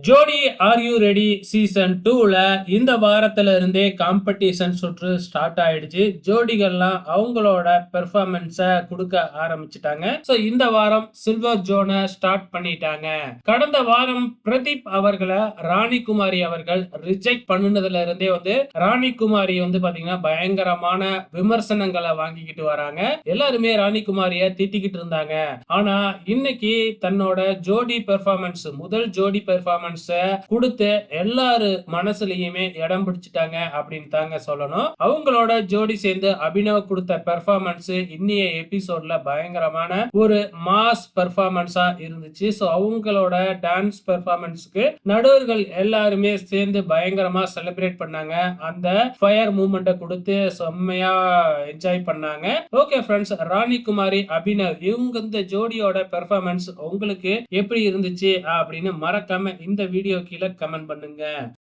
ஜோடி are you ready season 2ல இந்த வாரத்துல இருந்தே காம்படிஷன் சுற்று ஸ்டார்ட் ஆயிடுச்சு. ஜோடிகள்லாம் அவங்களோட பெர்ஃபார்மன்ஸ குடுக்க ஆரம்பிச்சுட்டாங்க. சோ இந்த வாரம் சில்வர் ஜோன ஸ்டார்ட் பண்ணிட்டாங்க. கடந்த வாரம் பிரதீப் அவர்கள ராணிகுமாரி அவர்கள் ரிஜெக்ட் பண்ணுனதுல இருந்தே ராணிகுமாரி பாத்தீங்கன்னா பயங்கரமான விமர்சனங்களை வாங்கிக்கிட்டு வராங்க. எல்லாருமே ராணிகுமாரிய திட்டிக்கிட்டு இருந்தாங்க. ஆனா இன்னைக்கு தன்னோட ஜோடி பெர்ஃபார்மன்ஸ் முதல் ஜோடி பெர்ஃபார்மன்ஸ் கொடுத்து எல்லாரு மனசுலயுமே இடம் பிடிச்சிட்டாங்க அப்படின்னு தாங்க சொல்லணும். அவங்களோட ஜோடி சேர்ந்து அபினவ் கொடுத்த பெர்ஃபார்மன்ஸ் இன்னைய எபிசோட்ல பயங்கரமான ஒரு மாஸ் பெர்ஃபார்மன்ஸா இருந்துச்சு. சோ அவங்களோட டான்ஸ் பெர்ஃபார்மன்ஸ்க்கு நடுவர்கள் எல்லாருமே சேர்ந்து பயங்கரமா செலிப்ரேட் பண்ணாங்க. அந்த ஃபயர் மூவ்மெண்ட்டை கொடுத்து செம்மையா என்ஜாய் பண்ணாங்க. ஓகே ஃப்ரெண்ட்ஸ், ராணிகுமாரி அபினவ் இவங்க இந்த ஜோடியோட பெர்ஃபார்மன்ஸ் உங்களுக்கு எப்படி இருந்துச்சு அப்படின்னு மறக்காம இந்த வீடியோ கீழே கமெண்ட் பண்ணுங்க.